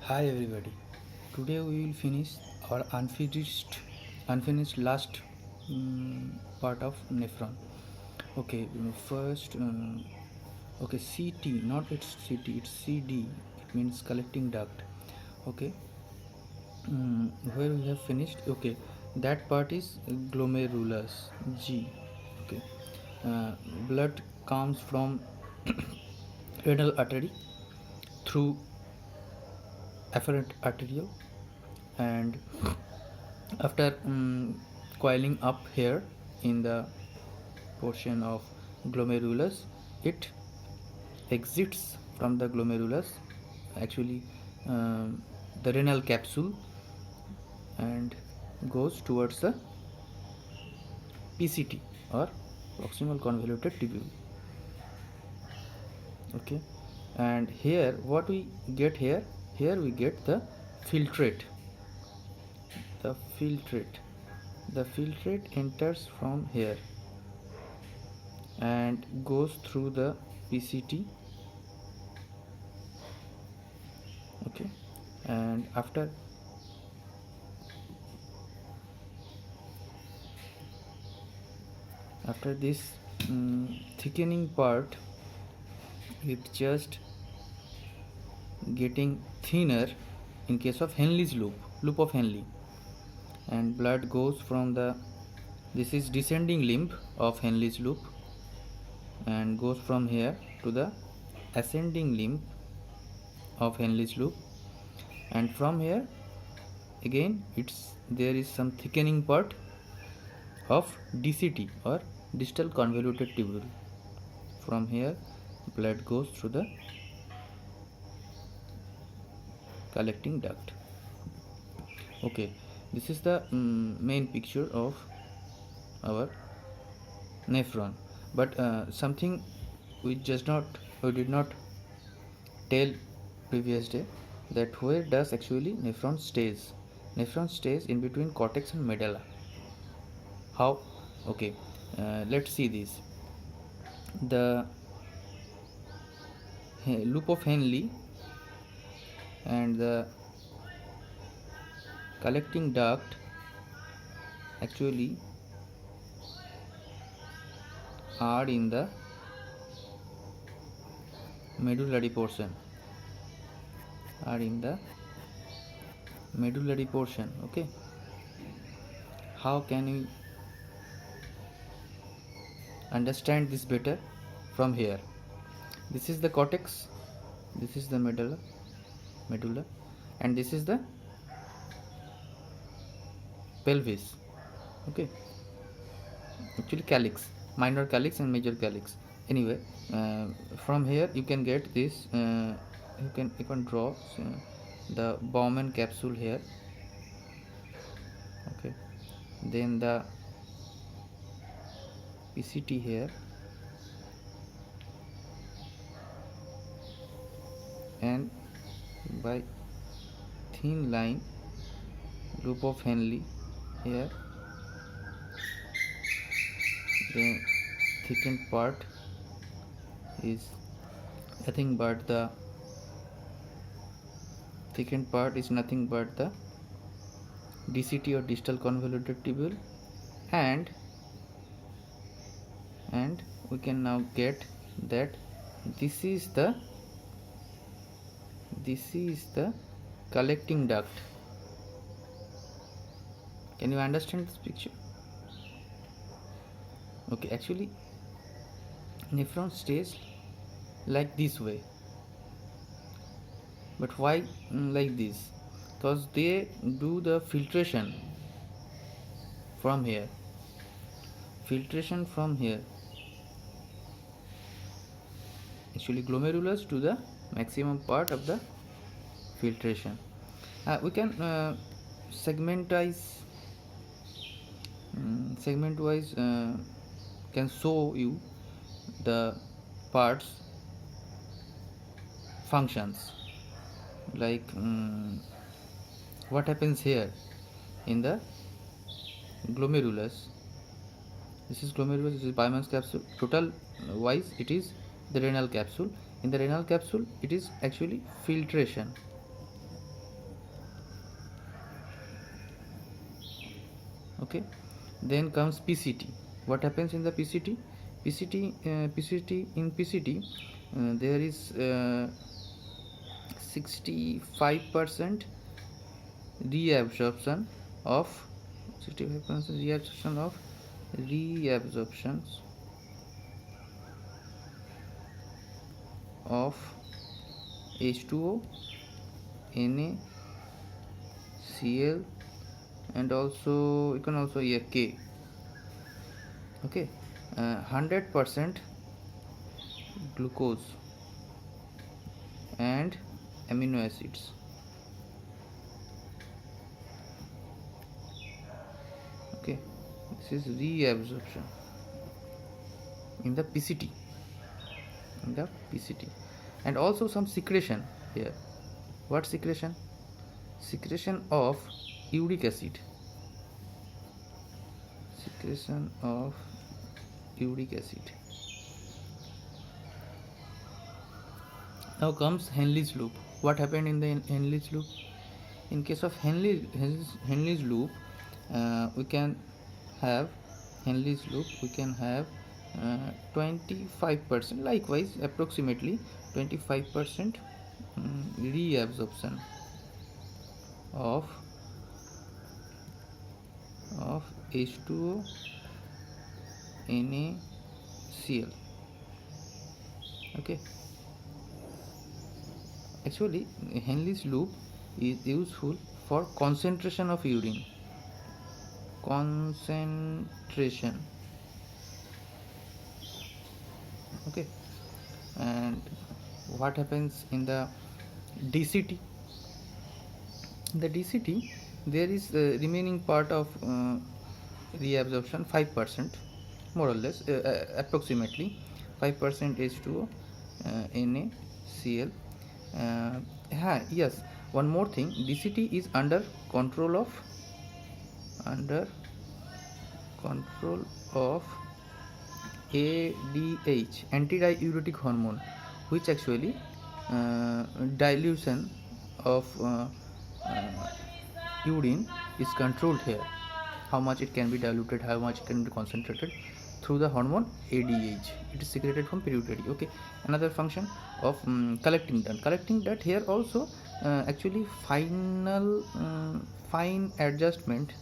Hi everybody. Today we will finish our unfinished last part of nephron. Okay, first, okay, CT, not it's CT, it's CD. It means collecting duct. Okay, where we have finished. Okay, that part is glomerulus G. Okay, uh, blood comes from renal artery through afferent arteriole, and after coiling up here in the portion of glomerulus, it exits from the glomerulus, actually the renal capsule, and goes towards the PCT or proximal convoluted tubule. Okay, and here what we get here we get the filtrate. the filtrate the filtrate enters from here and goes through the PCT. Okay, and after this thickening part, it just getting thinner in case of Henle's loop of Henle, and blood goes from the, this is descending limb of Henle's loop, and goes from here to the ascending limb of Henle's loop, and from here again there is some thickening part of DCT or distal convoluted tubule. From here blood goes through the collecting duct. Okay, this is the main picture of our nephron, but something we did not tell previous day, that where does actually nephron stays. Nephron stays in between cortex and medulla. How? Okay, let's see this. The loop of Henle and the collecting duct actually are in the medullary portion. Okay, how can we understand this better? From here, this is the cortex, this is the medulla, and this is the pelvis. Okay, actually calyx, minor calyx and major calyx. Anyway, from here you can get this, you can draw the Bowman capsule here. Okay, then the PCT here, and by thin line loop of Henle here, the thickened part is nothing but the DCT or distal convoluted tubule, and we can now get that this is the collecting duct. Can you understand this picture? Okay, actually nephron stays like this way, but why like this? Because they do the filtration from here, actually glomerulus to the maximum part of the filtration. We can segment wise can show you the parts functions, like what happens here in the glomerulus. This is glomerulus, this is Byman's capsule. Total wise it is the renal capsule. In the renal capsule it is actually filtration. Okay, then comes PCT. What happens in the PCT? PCT, there is 65% reabsorption of 65% reabsorptions of H2O, NaCl, and also you can also hear K. Okay, 100% glucose and amino acids. Okay, this is reabsorption in the PCT, and also some secretion here. What secretion? Secretion of uric acid. Secretion of uric acid. Now comes Henle's loop. What happened in the Henle's loop? In case of Henle's loop, we can have Henle's loop. We can have 25%. Likewise, approximately 25% reabsorption of H2O, NaCl. Okay. Actually, Henle's loop is useful for concentration of urine. Concentration. Okay. And what happens in the DCT? In the DCT, there is the remaining part of reabsorption, 5%, more or less, approximately 5% H2O, NaCl. Yes, one more thing, DCT is under control of ADH, antidiuretic hormone, which actually dilution of urine is controlled here. How much it can be diluted, how much it can be concentrated through the hormone ADH. It is secreted from pituitary. Okay, another function of collecting dirt here also actually final fine adjustment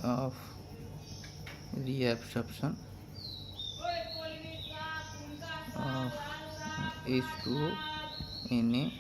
of reabsorption of H2O, NaCl